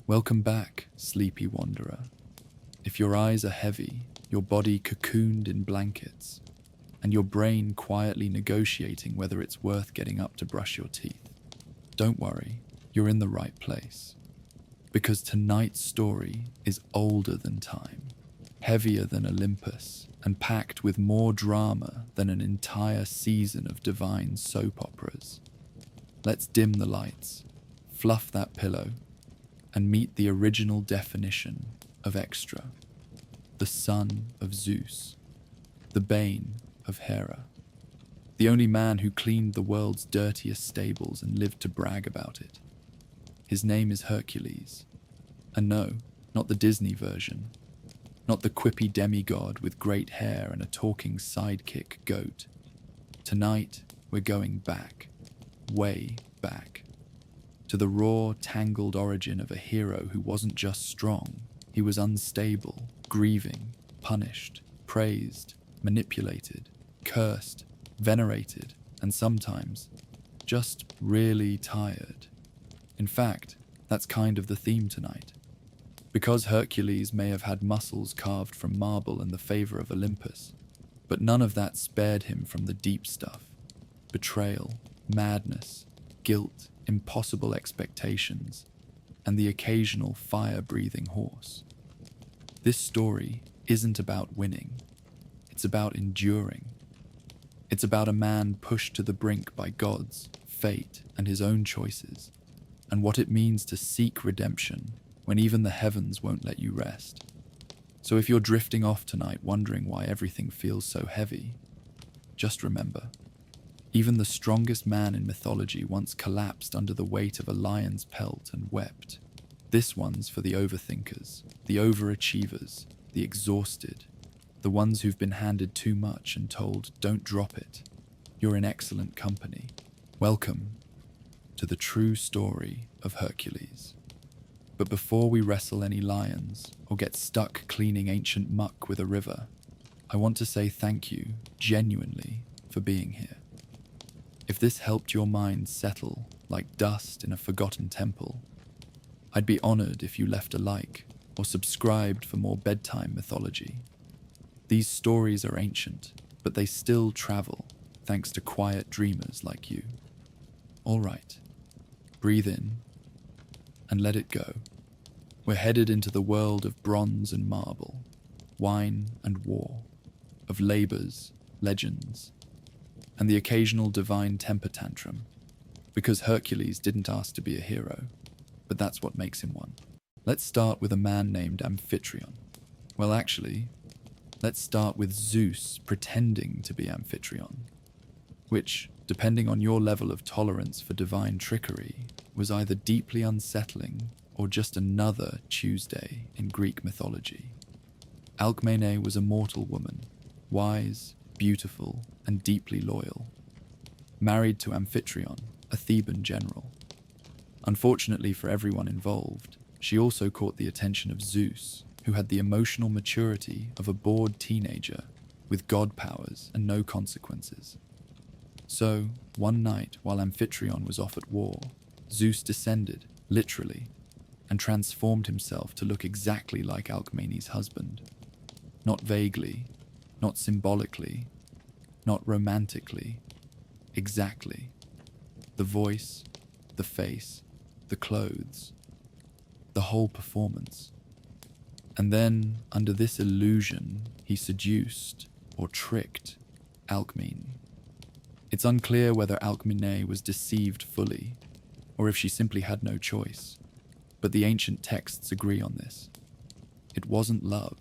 Welcome back, sleepy wanderer. If your eyes are heavy, your body cocooned in blankets, and your brain quietly negotiating whether it's worth getting up to brush your teeth, don't worry, you're in the right place. Because tonight's story is older than time, heavier than Olympus, and packed with more drama than an entire season of divine soap operas. Let's dim the lights, fluff that pillow, and meet the original definition of extra. The son of Zeus, the bane of Hera, the only man who cleaned the world's dirtiest stables and lived to brag about it. His name is Hercules, and no, not the Disney version, not the quippy demigod with great hair and a talking sidekick goat. Tonight, we're going back, way back, to the raw, tangled origin of a hero who wasn't just strong, he was unstable, grieving, punished, praised, manipulated, cursed, venerated, and sometimes just really tired. In fact, that's kind of the theme tonight. Because Hercules may have had muscles carved from marble and the favor of Olympus, but none of that spared him from the deep stuff: betrayal, madness, guilt, impossible expectations, and the occasional fire-breathing horse. This story isn't about winning. It's about enduring. It's about a man pushed to the brink by gods, fate, and his own choices, and what it means to seek redemption when even the heavens won't let you rest. So if you're drifting off tonight wondering why everything feels so heavy, just remember, even the strongest man in mythology once collapsed under the weight of a lion's pelt and wept. This one's for the overthinkers, the overachievers, the exhausted, the ones who've been handed too much and told, don't drop it. You're in excellent company. Welcome to the true story of Hercules. But before we wrestle any lions or get stuck cleaning ancient muck with a river, I want to say thank you, genuinely, for being here. If this helped your mind settle like dust in a forgotten temple, I'd be honored if you left a like or subscribed for more bedtime mythology. These stories are ancient, but they still travel thanks to quiet dreamers like you. All right, breathe in and let it go. We're headed into the world of bronze and marble, wine and war, of labors, legends, and the occasional divine temper tantrum, because Hercules didn't ask to be a hero, but that's what makes him one. Let's start with a man named Amphitryon. Well, actually, let's start with Zeus pretending to be Amphitryon, which, depending on your level of tolerance for divine trickery, was either deeply unsettling or just another Tuesday in Greek mythology. Alcmene was a mortal woman, wise, beautiful, and deeply loyal, married to Amphitryon, a Theban general. Unfortunately for everyone involved, she also caught the attention of Zeus, who had the emotional maturity of a bored teenager with god powers and no consequences. So, one night while Amphitryon was off at war, Zeus descended, literally, and transformed himself to look exactly like Alcmene's husband. Not vaguely, not symbolically, not romantically, exactly. The voice, the face, the clothes, the whole performance. And then, under this illusion, he seduced, or tricked, Alcmene. It's unclear whether Alcmene was deceived fully, or if she simply had no choice, but the ancient texts agree on this. It wasn't love,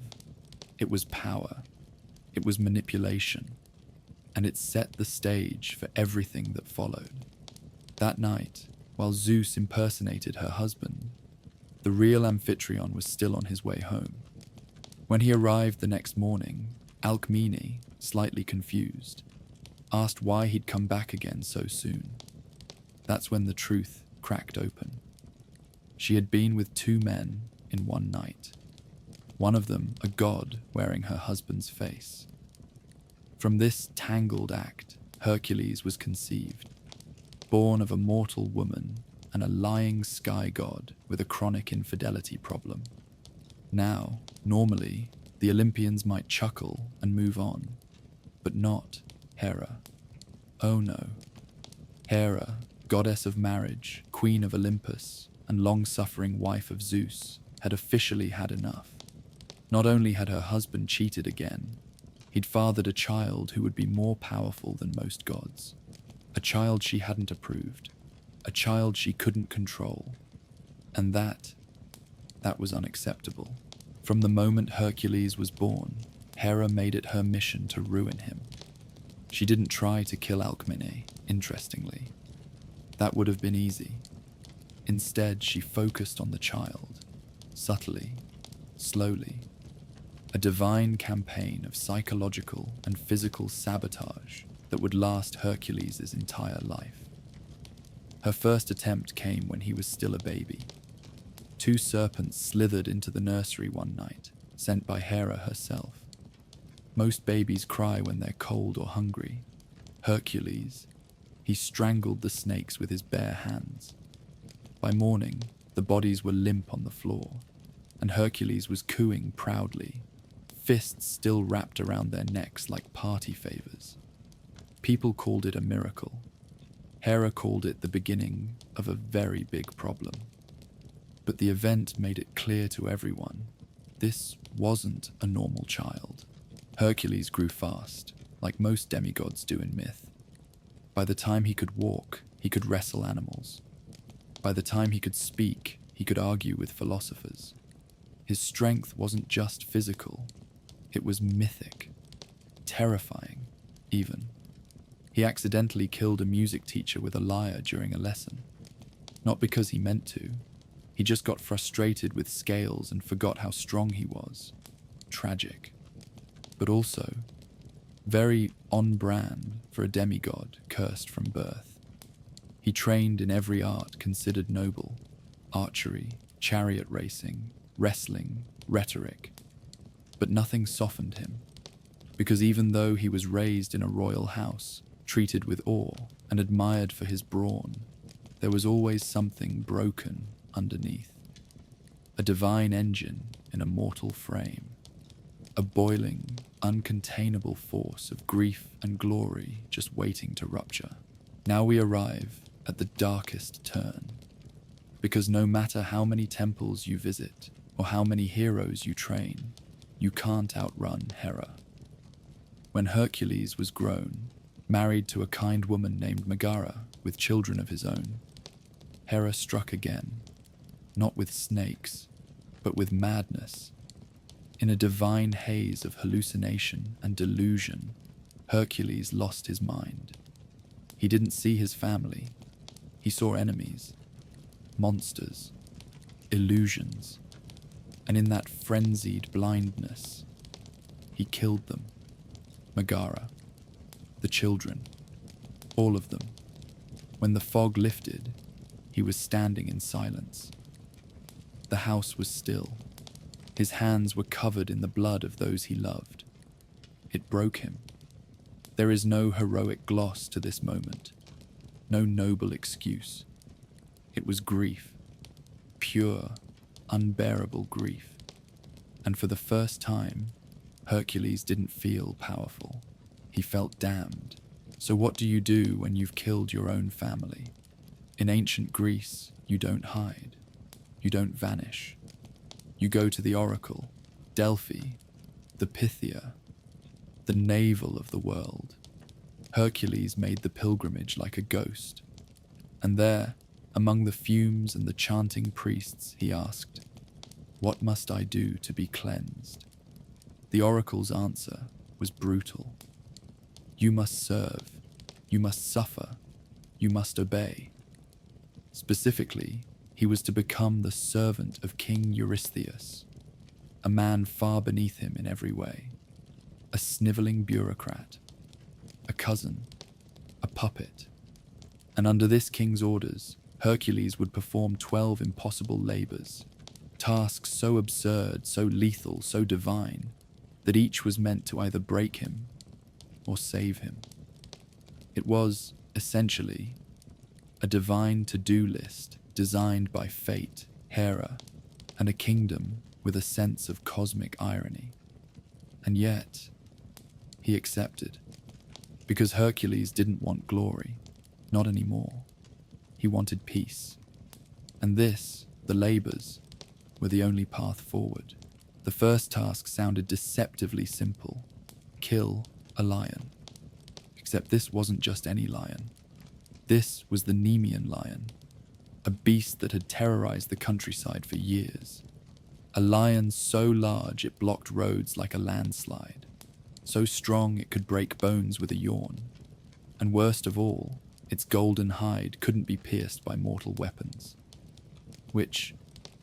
it was power, it was manipulation, and it set the stage for everything that followed. That night, while Zeus impersonated her husband, the real Amphitryon was still on his way home. When he arrived the next morning, Alcmene, slightly confused, asked why he'd come back again so soon. That's when the truth cracked open. She had been with two men in one night. One of them a god wearing her husband's face. From this tangled act, Hercules was conceived, born of a mortal woman and a lying sky god with a chronic infidelity problem. Now, normally, the Olympians might chuckle and move on, but not Hera. Oh no. Hera, goddess of marriage, queen of Olympus, and long-suffering wife of Zeus, had officially had enough. Not only had her husband cheated again, he'd fathered a child who would be more powerful than most gods. A child she hadn't approved. A child she couldn't control. And that was unacceptable. From the moment Hercules was born, Hera made it her mission to ruin him. She didn't try to kill Alcmene, interestingly. That would have been easy. Instead, she focused on the child, subtly, slowly. A divine campaign of psychological and physical sabotage that would last Hercules' entire life. Her first attempt came when he was still a baby. 2 serpents slithered into the nursery one night, sent by Hera herself. Most babies cry when they're cold or hungry. Hercules, he strangled the snakes with his bare hands. By morning, the bodies were limp on the floor, and Hercules was cooing proudly, fists still wrapped around their necks like party favors. People called it a miracle. Hera called it the beginning of a very big problem. But the event made it clear to everyone, this wasn't a normal child. Hercules grew fast, like most demigods do in myth. By the time he could walk, he could wrestle animals. By the time he could speak, he could argue with philosophers. His strength wasn't just physical, it was mythic, terrifying, even. He accidentally killed a music teacher with a lyre during a lesson. Not because he meant to. He just got frustrated with scales and forgot how strong he was. Tragic. But also, very on-brand for a demigod cursed from birth. He trained in every art considered noble: archery, chariot racing, wrestling, rhetoric. But nothing softened him, because even though he was raised in a royal house, treated with awe and admired for his brawn, there was always something broken underneath. A divine engine in a mortal frame. A boiling, uncontainable force of grief and glory just waiting to rupture. Now we arrive at the darkest turn. Because no matter how many temples you visit or how many heroes you train, you can't outrun Hera. When Hercules was grown, married to a kind woman named Megara with children of his own, Hera struck again, not with snakes, but with madness. In a divine haze of hallucination and delusion, Hercules lost his mind. He didn't see his family. He saw enemies, monsters, illusions, and in that frenzied blindness, he killed them. Megara, the children, all of them. When the fog lifted, he was standing in silence. The house was still. His hands were covered in the blood of those he loved. It broke him. There is no heroic gloss to this moment, no noble excuse. It was grief, pure, unbearable grief. And for the first time, Hercules didn't feel powerful. He felt damned. So what do you do when you've killed your own family? In ancient Greece, you don't hide. You don't vanish. You go to the oracle, Delphi, the Pythia, the navel of the world. Hercules made the pilgrimage like a ghost. And there, among the fumes and the chanting priests, he asked, "What must I do to be cleansed?" The oracle's answer was brutal. You must serve, you must suffer, you must obey. Specifically, he was to become the servant of King Eurystheus, a man far beneath him in every way, a sniveling bureaucrat, a cousin, a puppet. And under this king's orders, Hercules would perform 12 impossible labors, tasks so absurd, so lethal, so divine, that each was meant to either break him or save him. It was, essentially, a divine to-do list designed by fate, Hera, and a kingdom with a sense of cosmic irony. And yet, he accepted, because Hercules didn't want glory, not anymore. He wanted peace. And this, the labors, were the only path forward. The first task sounded deceptively simple: kill a lion. Except this wasn't just any lion. This was the Nemean lion, a beast that had terrorized the countryside for years. A lion so large it blocked roads like a landslide, so strong it could break bones with a yawn. And worst of all, its golden hide couldn't be pierced by mortal weapons, which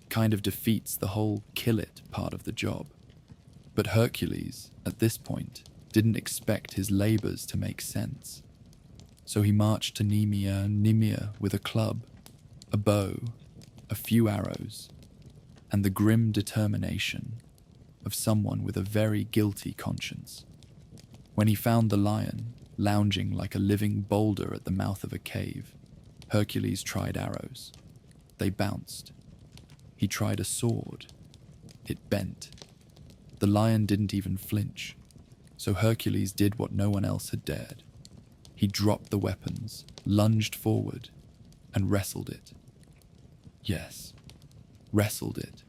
kind of defeats the whole kill it part of the job. But Hercules, at this point, didn't expect his labors to make sense. So he marched to Nemea with a club, a bow, a few arrows, and the grim determination of someone with a very guilty conscience. When he found the lion, lounging like a living boulder at the mouth of a cave, Hercules tried arrows. They bounced. He tried a sword. It bent. The lion didn't even flinch, so Hercules did what no one else had dared. He dropped the weapons, lunged forward, and wrestled it. Yes, wrestled it.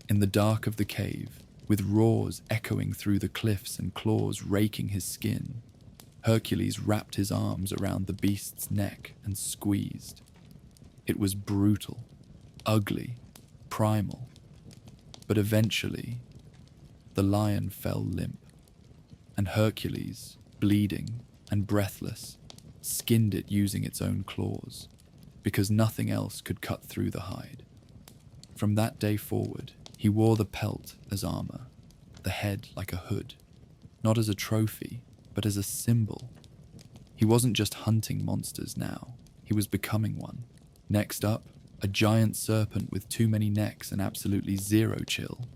In the dark of the cave, with roars echoing through the cliffs and claws raking his skin, Hercules wrapped his arms around the beast's neck and squeezed. It was brutal, ugly, primal. But eventually, the lion fell limp, and Hercules, bleeding and breathless, skinned it using its own claws, because nothing else could cut through the hide. From that day forward, he wore the pelt as armor, the head like a hood, not as a trophy, but as a symbol. He wasn't just hunting monsters now, he was becoming one. Next up, a giant serpent with too many necks and absolutely zero chill.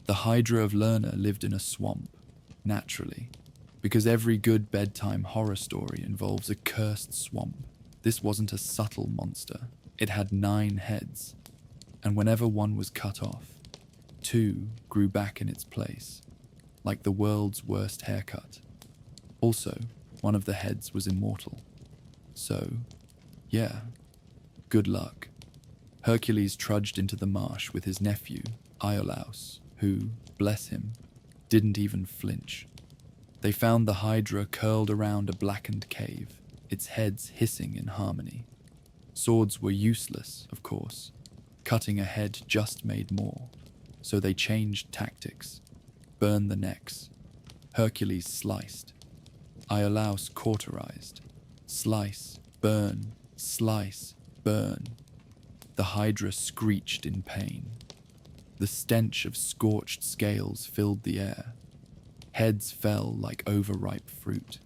The Hydra of Lerna lived in a swamp, naturally, because every good bedtime horror story involves a cursed swamp. This wasn't a subtle monster. It had 9 heads, and whenever one was cut off, 2 grew back in its place, like the world's worst haircut. Also, one of the heads was immortal. So, yeah, good luck. Hercules trudged into the marsh with his nephew, Iolaus, who, bless him, didn't even flinch. They found the Hydra curled around a blackened cave, its heads hissing in harmony. Swords were useless, of course. Cutting a head just made more. So they changed tactics. Burn the necks. Hercules sliced. Iolaus cauterized. Slice, burn, slice, burn. The Hydra screeched in pain. The stench of scorched scales filled the air. Heads fell like overripe fruit.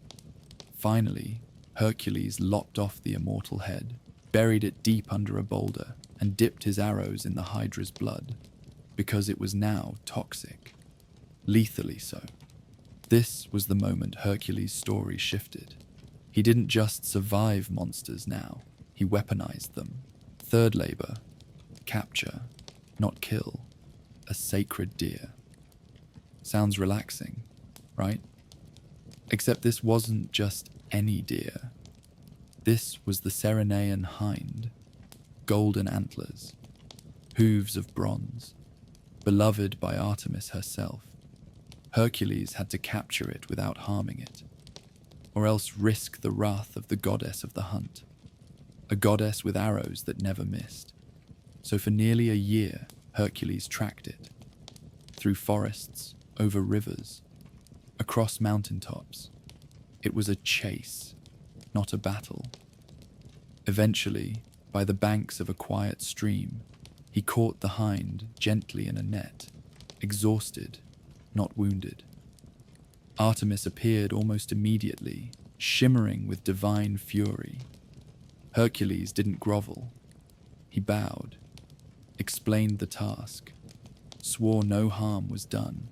Finally, Hercules lopped off the immortal head, buried it deep under a boulder, and dipped his arrows in the Hydra's blood, because it was now toxic. Lethally so. This was the moment Hercules' story shifted. He didn't just survive monsters now, he weaponized them. Third labor, capture, not kill, a sacred deer. Sounds relaxing, right? Except this wasn't just any deer. This was the Cerenaean hind, golden antlers, hooves of bronze, beloved by Artemis herself. Hercules had to capture it without harming it, or else risk the wrath of the goddess of the hunt, a goddess with arrows that never missed. So for nearly a year, Hercules tracked it, through forests, over rivers, across mountaintops. It was a chase, not a battle. Eventually, by the banks of a quiet stream, he caught the hind gently in a net, exhausted, not wounded. Artemis appeared almost immediately, shimmering with divine fury. Hercules didn't grovel. He bowed, explained the task, swore no harm was done,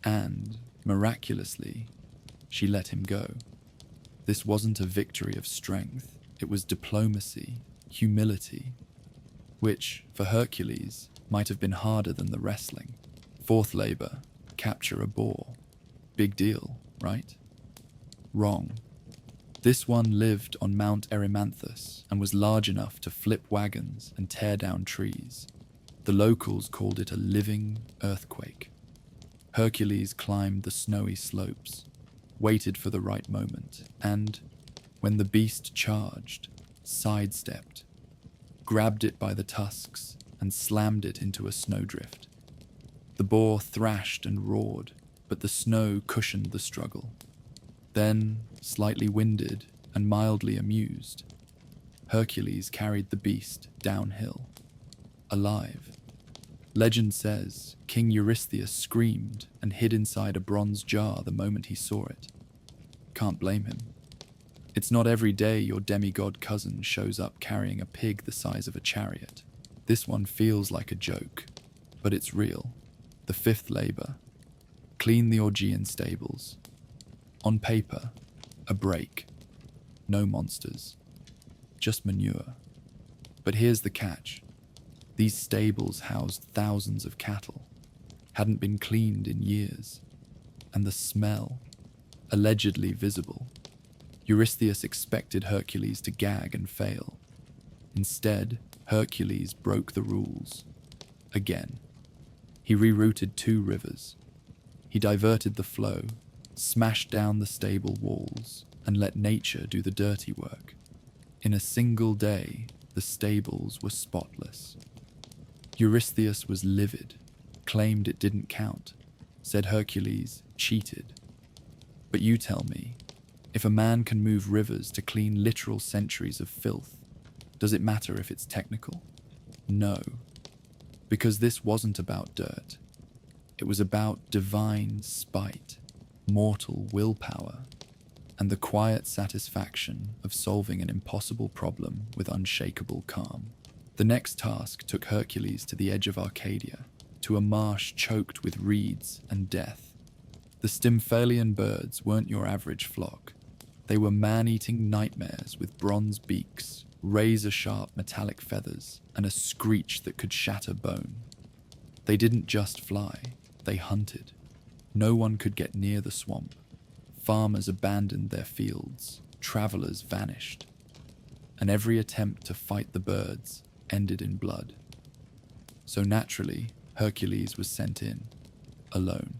and, miraculously, she let him go. This wasn't a victory of strength. It was diplomacy, humility, which, for Hercules, might have been harder than the wrestling. Fourth labor, capture a boar. Big deal, right? Wrong. This one lived on Mount Erymanthus and was large enough to flip wagons and tear down trees. The locals called it a living earthquake. Hercules climbed the snowy slopes, waited for the right moment, and, when the beast charged, sidestepped, grabbed it by the tusks, and slammed it into a snowdrift. The boar thrashed and roared, but the snow cushioned the struggle. Then, slightly winded and mildly amused, Hercules carried the beast downhill, alive. Legend says King Eurystheus screamed and hid inside a bronze jar the moment he saw it. Can't blame him. It's not every day your demigod cousin shows up carrying a pig the size of a chariot. This one feels like a joke, but it's real. The fifth labor. Clean the Augean stables. On paper, a break. No monsters. Just manure. But here's the catch. These stables housed thousands of cattle, hadn't been cleaned in years, and the smell, allegedly visible. Eurystheus expected Hercules to gag and fail. Instead, Hercules broke the rules. Again. He rerouted 2 rivers. He diverted the flow, smashed down the stable walls, and let nature do the dirty work. In a single day, the stables were spotless. Eurystheus was livid, claimed it didn't count, said Hercules cheated. But you tell me, if a man can move rivers to clean literal centuries of filth, does it matter if it's technical? No, because this wasn't about dirt. It was about divine spite, mortal willpower, and the quiet satisfaction of solving an impossible problem with unshakable calm. The next task took Hercules to the edge of Arcadia, to a marsh choked with reeds and death. The Stymphalian birds weren't your average flock. They were man-eating nightmares with bronze beaks, razor-sharp metallic feathers, and a screech that could shatter bone. They didn't just fly, they hunted. No one could get near the swamp. Farmers abandoned their fields, travelers vanished, and every attempt to fight the birds ended in blood. So naturally, Hercules was sent in, alone.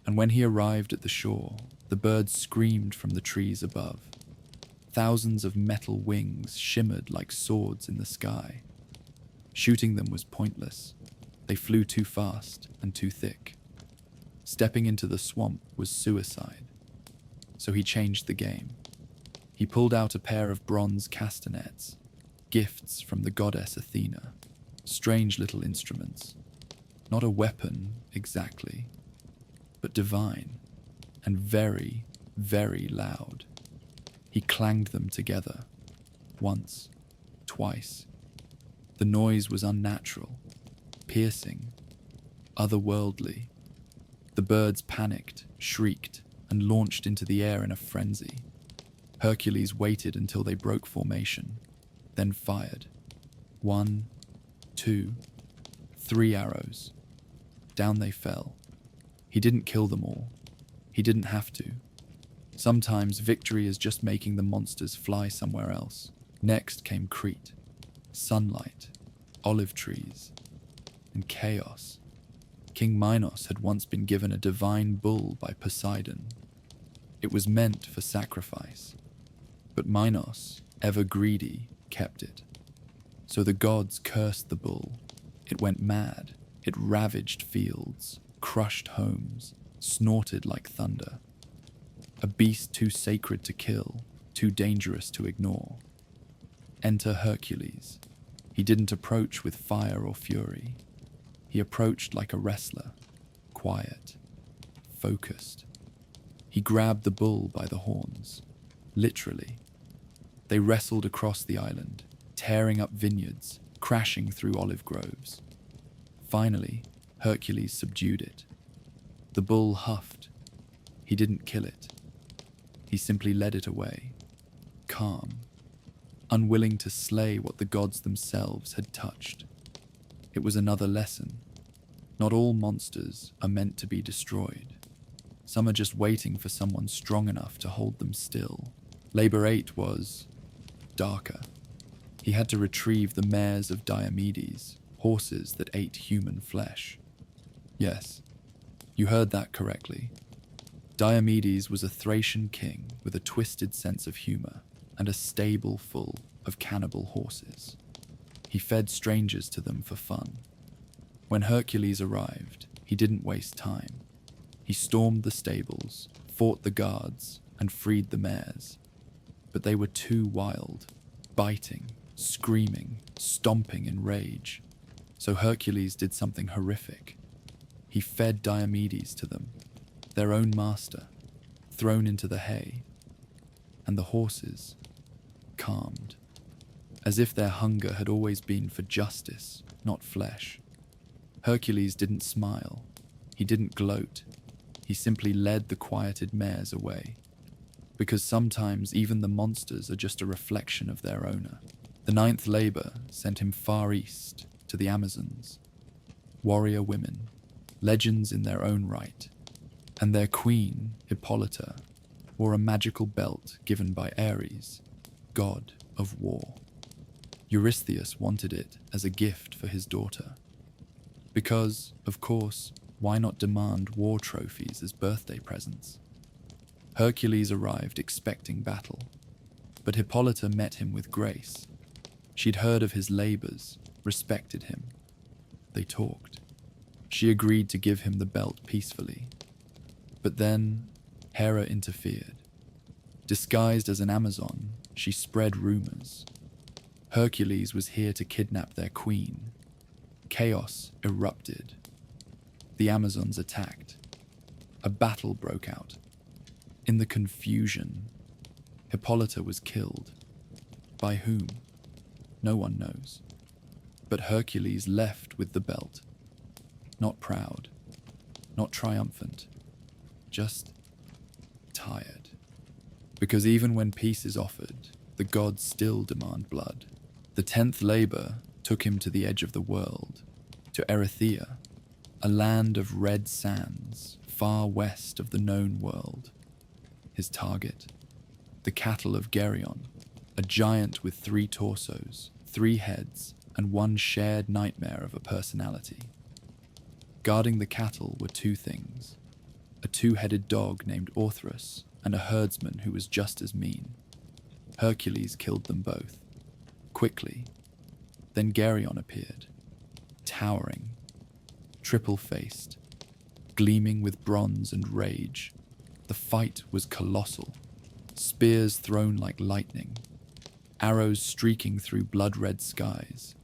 And when he arrived at the shore, the birds screamed from the trees above. Thousands of metal wings shimmered like swords in the sky. Shooting them was pointless. They flew too fast and too thick. Stepping into the swamp was suicide. So he changed the game. He pulled out a pair of bronze castanets, gifts from the goddess Athena, strange little instruments. Not a weapon, exactly, but divine, and very, very loud. He clanged them together, once, twice. The noise was unnatural, piercing, otherworldly. The birds panicked, shrieked, and launched into the air in a frenzy. Hercules waited until they broke formation, then fired. 1, 2, 3 arrows. Down they fell. He didn't kill them all. He didn't have to. Sometimes victory is just making the monsters fly somewhere else. Next came Crete, sunlight, olive trees, and chaos. King Minos had once been given a divine bull by Poseidon. It was meant for sacrifice, but Minos, ever greedy, kept it. So the gods cursed the bull. It went mad. It ravaged fields, crushed homes, snorted like thunder. A beast too sacred to kill, too dangerous to ignore. Enter Hercules. He didn't approach with fire or fury. He approached like a wrestler, quiet, focused. He grabbed the bull by the horns, literally. They wrestled across the island, tearing up vineyards, crashing through olive groves. Finally, Hercules subdued it. The bull huffed. He didn't kill it. He simply led it away, calm, unwilling to slay what the gods themselves had touched. It was another lesson. Not all monsters are meant to be destroyed. Some are just waiting for someone strong enough to hold them still. Labor 8 was darker. He had to retrieve the mares of Diomedes, horses that ate human flesh. Yes, you heard that correctly. Diomedes was a Thracian king with a twisted sense of humor and a stable full of cannibal horses. He fed strangers to them for fun. When Hercules arrived, he didn't waste time. He stormed the stables, fought the guards, and freed the mares. But they were too wild, biting, screaming, stomping in rage. So Hercules did something horrific. He fed Diomedes to them, their own master, thrown into the hay, and the horses calmed, as if their hunger had always been for justice, not flesh. Hercules didn't smile, he didn't gloat, he simply led the quieted mares away, because sometimes even the monsters are just a reflection of their owner. The ninth labor sent him far east, to the Amazons, warrior women, legends in their own right, and their queen, Hippolyta, wore a magical belt given by Ares, god of war. Eurystheus wanted it as a gift for his daughter. Because, of course, why not demand war trophies as birthday presents? Hercules arrived expecting battle, but Hippolyta met him with grace. She'd heard of his labors, respected him. They talked. She agreed to give him the belt peacefully. But then, Hera interfered. Disguised as an Amazon, she spread rumors. Hercules was here to kidnap their queen. Chaos erupted. The Amazons attacked. A battle broke out. In the confusion, Hippolyta was killed. By whom? No one knows. But Hercules left with the belt. Not proud, not triumphant, just tired. Because even when peace is offered, the gods still demand blood. The 10th labor took him to the edge of the world, to Erythea, a land of red sands far west of the known world. His target, the cattle of Geryon, a giant with 3 torsos, 3 heads, and one shared nightmare of a personality. Guarding the cattle were 2 things, a 2-headed dog named Orthrus and a herdsman who was just as mean. Hercules killed them both, quickly. Then Geryon appeared, towering, triple-faced, gleaming with bronze and rage. The fight was colossal, spears thrown like lightning, arrows streaking through blood-red skies.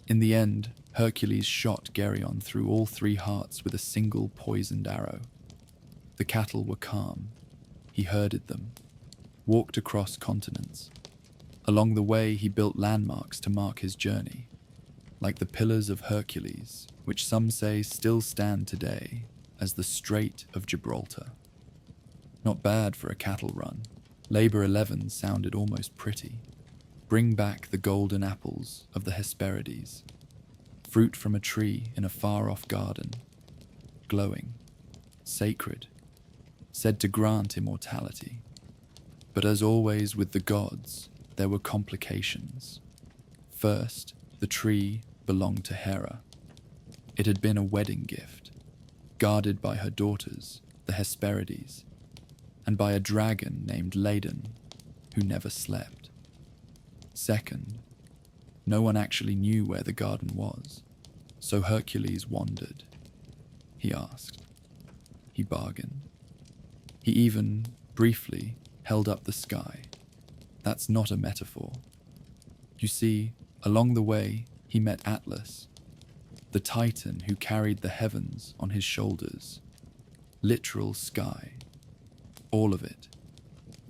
In the end, Hercules shot Geryon through all 3 hearts with a single poisoned arrow. The cattle were calm. He herded them, walked across continents. Along the way, he built landmarks to mark his journey, like the Pillars of Hercules, which some say still stand today as the Strait of Gibraltar. Not bad for a cattle run. Labor 11 sounded almost pretty. Bring back the golden apples of the Hesperides, fruit from a tree in a far-off garden, glowing, sacred, said to grant immortality. But as always with the gods, there were complications. First, the tree belonged to Hera. It had been a wedding gift, guarded by her daughters, the Hesperides, and by a dragon named Ladon, who never slept. Second, no one actually knew where the garden was, so Hercules wandered. He asked. He bargained. He even, briefly, held up the sky. That's not a metaphor. You see, along the way, he met Atlas, the titan who carried the heavens on his shoulders. Literal sky. All of it.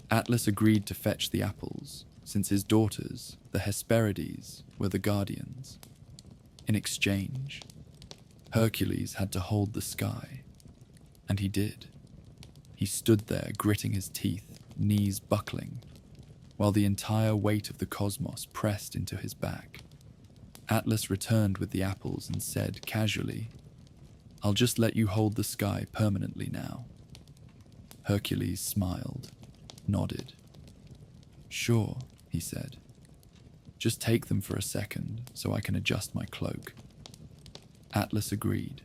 Atlas agreed to fetch the apples, since his daughters, the Hesperides, were the guardians. In exchange, Hercules had to hold the sky, and he did. He stood there gritting his teeth, knees buckling, while the entire weight of the cosmos pressed into his back. Atlas returned with the apples and said casually, "I'll just let you hold the sky permanently now." Hercules smiled, nodded. "Sure," he said. "Just take them for a second so I can adjust my cloak." Atlas agreed,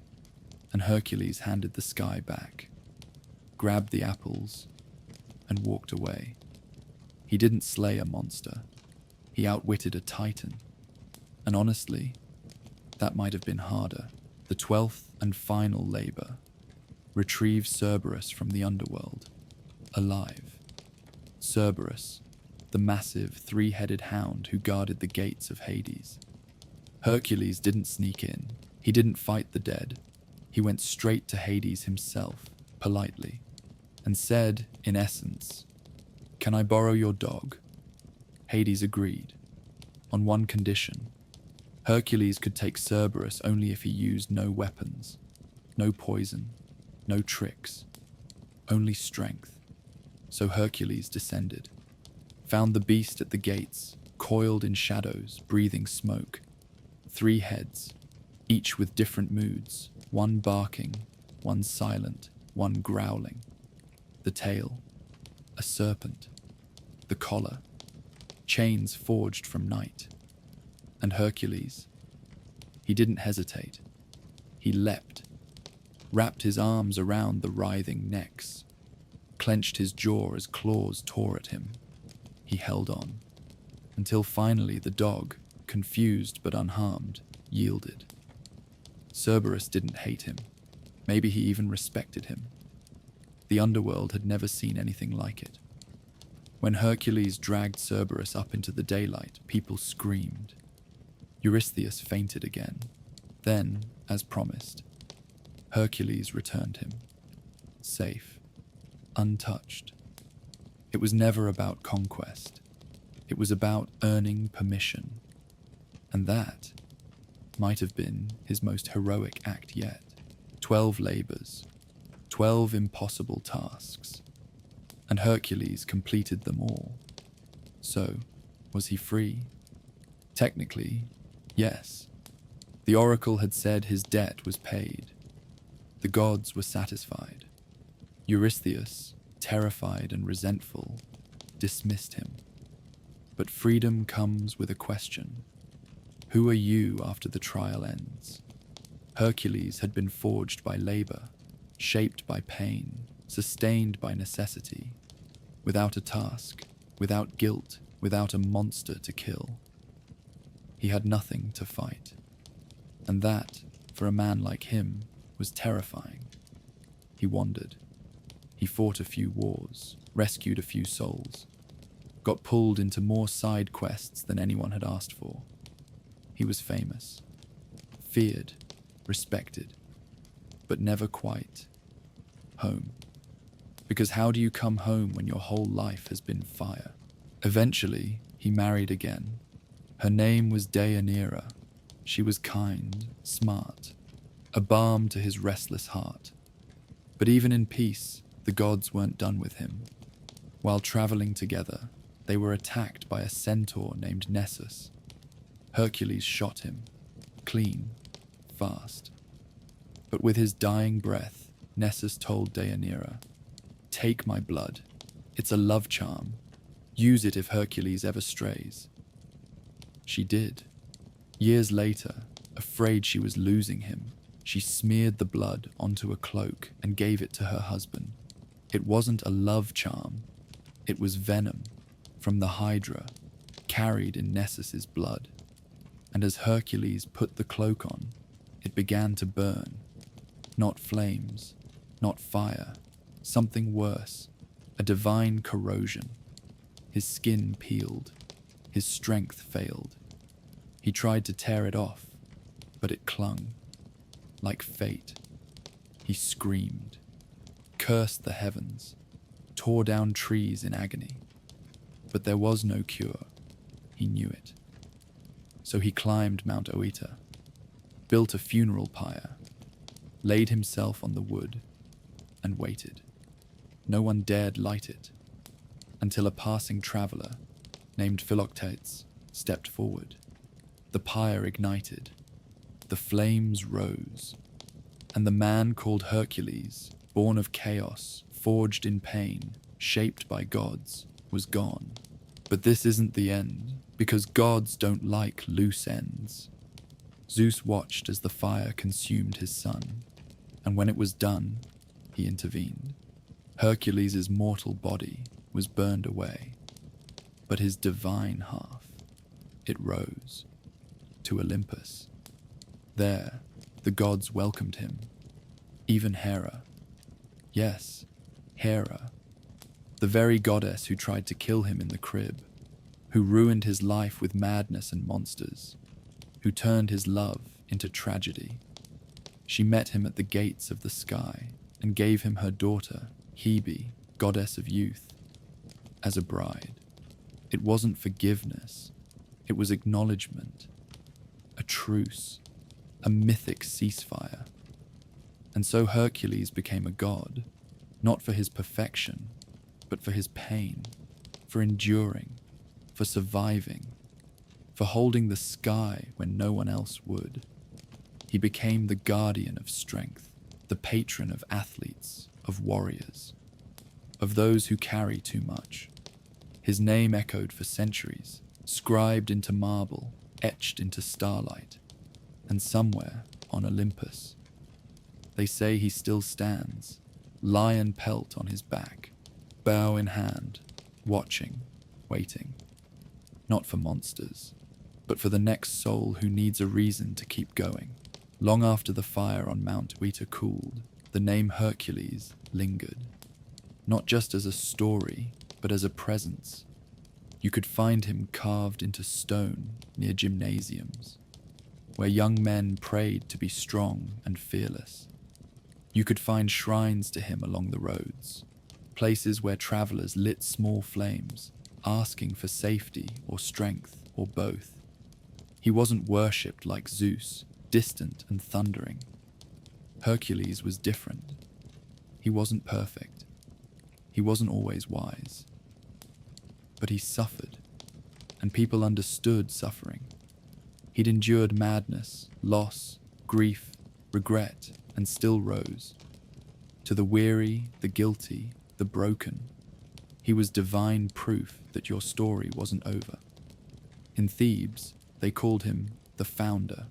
and Hercules handed the sky back, grabbed the apples, and walked away. He didn't slay a monster. He outwitted a titan. And honestly, that might have been harder. The 12th and final labor: retrieve Cerberus from the underworld, alive. Cerberus, the massive three-headed hound who guarded the gates of Hades. Hercules didn't sneak in. He didn't fight the dead. He went straight to Hades himself, politely, and said, in essence, "Can I borrow your dog?" Hades agreed, on one condition. Hercules could take Cerberus only if he used no weapons, no poison, no tricks, only strength. So Hercules descended, found the beast at the gates, coiled in shadows, breathing smoke. 3 heads, each with different moods, one barking, one silent, one growling. The tail, a serpent. The collar, chains forged from night. And Hercules, he didn't hesitate. He leapt, wrapped his arms around the writhing necks, clenched his jaw as claws tore at him. He held on, until finally the dog, confused but unharmed, yielded. Cerberus didn't hate him. Maybe he even respected him. The underworld had never seen anything like it. When Hercules dragged Cerberus up into the daylight, people screamed. Eurystheus fainted again. Then, as promised, Hercules returned him, safe, untouched. It was never about conquest. It was about earning permission. And that might have been his most heroic act yet. 12 labors, 12 impossible tasks, and Hercules completed them all. So, was he free? Technically, yes. The oracle had said his debt was paid. The gods were satisfied. Eurystheus, terrified and resentful, dismissed him. But freedom comes with a question. Who are you after the trial ends? Hercules had been forged by labor, shaped by pain, sustained by necessity, without a task, without guilt, without a monster to kill. He had nothing to fight. And that, for a man like him, was terrifying. He wandered. He fought a few wars, rescued a few souls, got pulled into more side quests than anyone had asked for. He was famous, feared, respected, but never quite home. Because how do you come home when your whole life has been fire? Eventually, he married again. Her name was Deianira. She was kind, smart, a balm to his restless heart. But even in peace, the gods weren't done with him. While traveling together, they were attacked by a centaur named Nessus. Hercules shot him, clean, fast. But with his dying breath, Nessus told Deianira, "Take my blood. It's a love charm. Use it if Hercules ever strays." She did. Years later, afraid she was losing him, she smeared the blood onto a cloak and gave it to her husband. It wasn't a love charm. It was venom from the Hydra, carried in Nessus's blood. And as Hercules put the cloak on, it began to burn. Not flames, not fire, something worse, a divine corrosion. His skin peeled, his strength failed. He tried to tear it off, but it clung, like fate. He screamed, cursed the heavens, tore down trees in agony. But there was no cure. He knew it. So he climbed Mount Oeta, built a funeral pyre, laid himself on the wood, and waited. No one dared light it, until a passing traveler, named Philoctetes, stepped forward. The pyre ignited. The flames rose. And the man called Hercules, born of chaos, forged in pain, shaped by gods, was gone. But this isn't the end, because gods don't like loose ends. Zeus watched as the fire consumed his son, and when it was done, he intervened. Hercules' mortal body was burned away, but his divine half, it rose to Olympus. There, the gods welcomed him, even Hera. Yes, Hera, the very goddess who tried to kill him in the crib, who ruined his life with madness and monsters, who turned his love into tragedy. She met him at the gates of the sky and gave him her daughter, Hebe, goddess of youth, as a bride. It wasn't forgiveness, it was acknowledgement, a truce, a mythic ceasefire. And so Hercules became a god, not for his perfection, but for his pain, for enduring, for surviving, for holding the sky when no one else would. He became the guardian of strength, the patron of athletes, of warriors, of those who carry too much. His name echoed for centuries, scribed into marble, etched into starlight, and somewhere on Olympus, they say he still stands, lion pelt on his back, bow in hand, watching, waiting. Not for monsters, but for the next soul who needs a reason to keep going. Long after the fire on Mount Oeta cooled, the name Hercules lingered, not just as a story, but as a presence. You could find him carved into stone near gymnasiums, where young men prayed to be strong and fearless. You could find shrines to him along the roads, places where travelers lit small flames, asking for safety or strength or both. He wasn't worshipped like Zeus, distant and thundering. Hercules was different. He wasn't perfect. He wasn't always wise. But he suffered, and people understood suffering. He'd endured madness, loss, grief, regret, and still rose. To the weary, the guilty, the broken, he was divine proof that your story wasn't over. In Thebes, they called him the founder.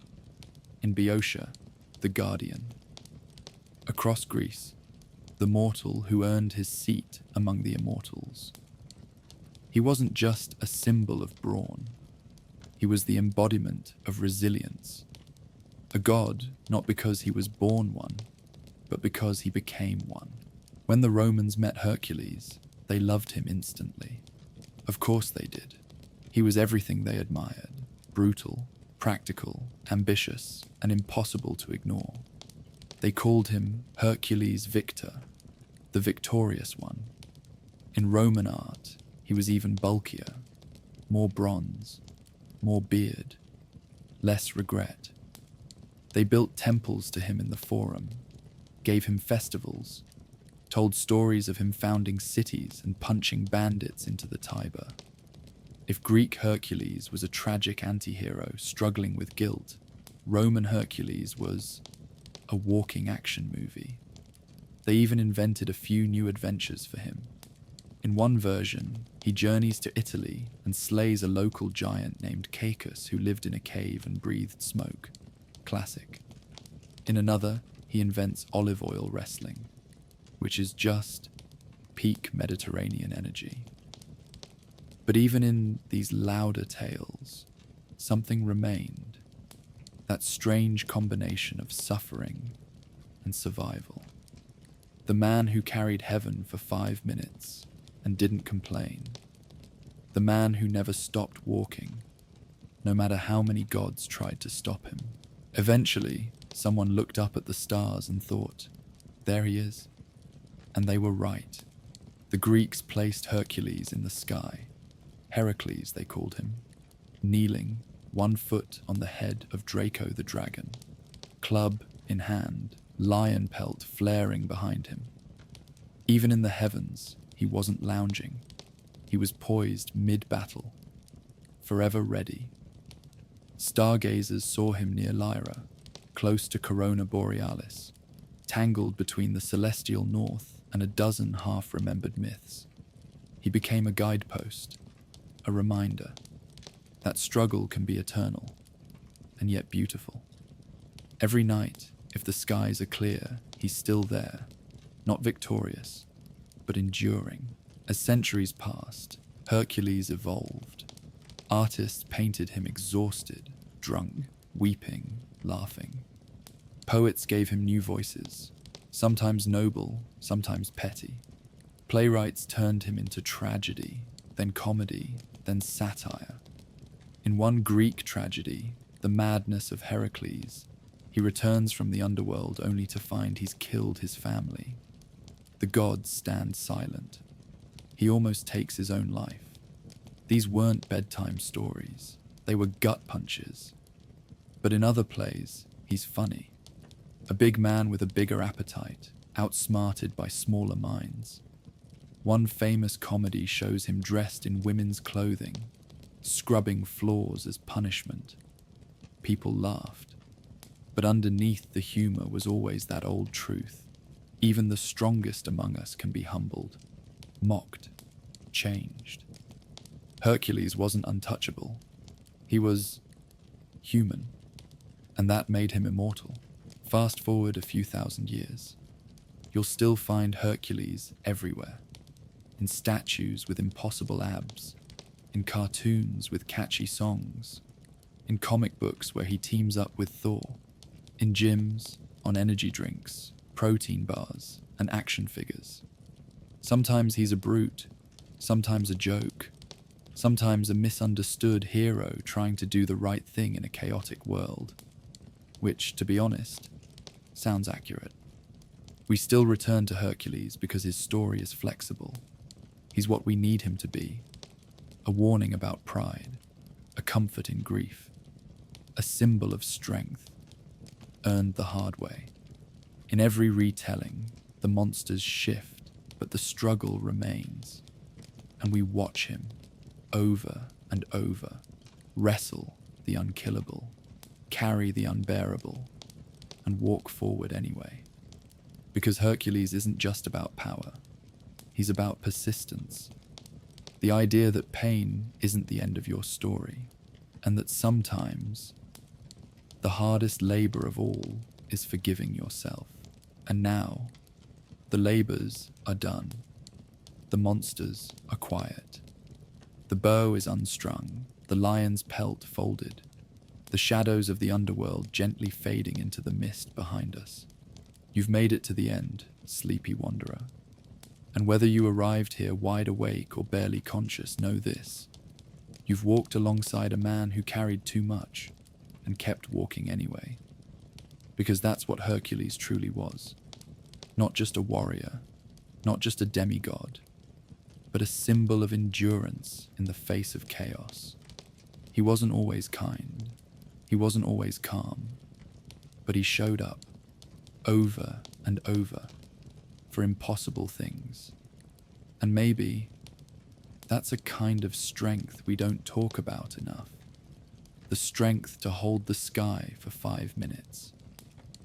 In Boeotia, the guardian. Across Greece, the mortal who earned his seat among the immortals. He wasn't just a symbol of brawn. He was the embodiment of resilience. A god, not because he was born one, but because he became one. When the Romans met Hercules, they loved him instantly. Of course they did. He was everything they admired. Brutal, practical, ambitious, and impossible to ignore. They called him Hercules Victor, the victorious one. In Roman art, he was even bulkier, more bronze, more beard, less regret. They built temples to him in the Forum, gave him festivals, told stories of him founding cities and punching bandits into the Tiber. If Greek Hercules was a tragic anti-hero struggling with guilt, Roman Hercules was a walking action movie. They even invented a few new adventures for him. In one version, he journeys to Italy and slays a local giant named Cacus who lived in a cave and breathed smoke. Classic. In another, he invents olive oil wrestling, which is just peak Mediterranean energy. But even in these louder tales, something remained. That strange combination of suffering and survival. The man who carried heaven for 5 minutes and didn't complain. The man who never stopped walking, no matter how many gods tried to stop him. Eventually, someone looked up at the stars and thought, there he is. And they were right. The Greeks placed Hercules in the sky. Heracles, they called him, kneeling, 1 foot on the head of Draco the dragon, club in hand, lion pelt flaring behind him. Even in the heavens, he wasn't lounging. He was poised mid-battle, forever ready. Stargazers saw him near Lyra, close to Corona Borealis, tangled between the celestial north and a dozen half-remembered myths. He became a guidepost, a reminder that struggle can be eternal, and yet beautiful. Every night, if the skies are clear, he's still there, not victorious, but enduring. As centuries passed, Hercules evolved. Artists painted him exhausted, drunk, weeping, laughing. Poets gave him new voices, sometimes noble, sometimes petty. Playwrights turned him into tragedy, then comedy, then satire. In one Greek tragedy, The Madness of Hercules, he returns from the underworld only to find he's killed his family. The gods stand silent. He almost takes his own life. These weren't bedtime stories. They were gut punches. But in other plays, he's funny. A big man with a bigger appetite, outsmarted by smaller minds. One famous comedy shows him dressed in women's clothing, scrubbing floors as punishment. People laughed. But underneath the humor was always that old truth. Even the strongest among us can be humbled, mocked, changed. Hercules wasn't untouchable. He was human, and that made him immortal. Fast forward a few thousand years. You'll still find Hercules everywhere. In statues with impossible abs, in cartoons with catchy songs, in comic books where he teams up with Thor, in gyms, on energy drinks, protein bars, and action figures. Sometimes he's a brute, sometimes a joke, sometimes a misunderstood hero trying to do the right thing in a chaotic world. Which, to be honest, sounds accurate. We still return to Hercules because his story is flexible. He's what we need him to be. A warning about pride, a comfort in grief, a symbol of strength, earned the hard way. In every retelling, the monsters shift, but the struggle remains. And we watch him, over and over, wrestle the unkillable, carry the unbearable, and walk forward anyway. Because Hercules isn't just about power. He's about persistence. The idea that pain isn't the end of your story, and that sometimes the hardest labor of all is forgiving yourself. And now, the labors are done. The monsters are quiet. The bow is unstrung, the lion's pelt folded, the shadows of the underworld gently fading into the mist behind us. You've made it to the end, sleepy wanderer. And whether you arrived here wide awake or barely conscious, know this. You've walked alongside a man who carried too much and kept walking anyway. Because that's what Hercules truly was. Not just a warrior, not just a demigod, but a symbol of endurance in the face of chaos. He wasn't always kind. He wasn't always calm. But he showed up, over and over, for impossible things. And maybe that's a kind of strength we don't talk about enough. The strength to hold the sky for 5 minutes.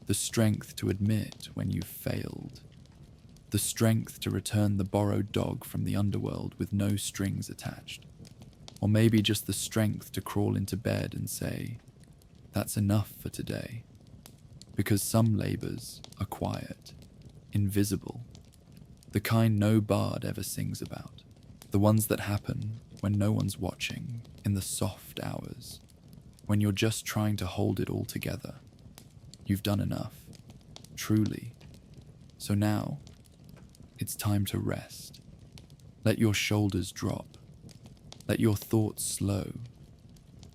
The strength to admit when you've failed. The strength to return the borrowed dog from the underworld with no strings attached. Or maybe just the strength to crawl into bed and say, that's enough for today. Because some labors are quiet, invisible, the kind no bard ever sings about. The ones that happen when no one's watching, in the soft hours, when you're just trying to hold it all together. You've done enough, truly. So now, it's time to rest. Let your shoulders drop. Let your thoughts slow.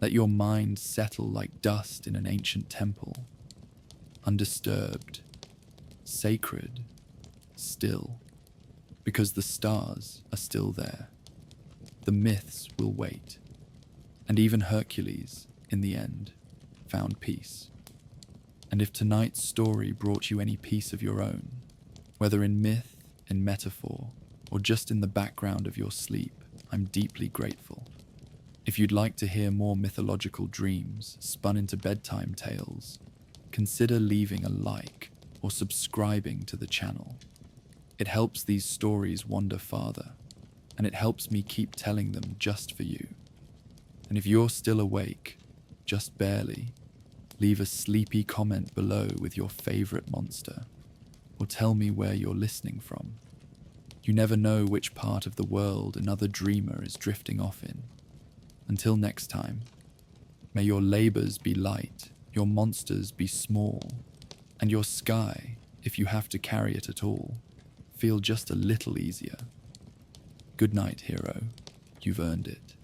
Let your mind settle like dust in an ancient temple. Undisturbed, sacred, still. Because the stars are still there. The myths will wait. And even Hercules, in the end, found peace. And if tonight's story brought you any peace of your own, whether in myth, in metaphor, or just in the background of your sleep, I'm deeply grateful. If you'd like to hear more mythological dreams spun into bedtime tales, consider leaving a like or subscribing to the channel. It helps these stories wander farther, and it helps me keep telling them just for you. And if you're still awake, just barely, leave a sleepy comment below with your favorite monster, or tell me where you're listening from. You never know which part of the world another dreamer is drifting off in. Until next time, may your labors be light, your monsters be small, and your sky, if you have to carry it at all, feel just a little easier. Good night, hero. You've earned it.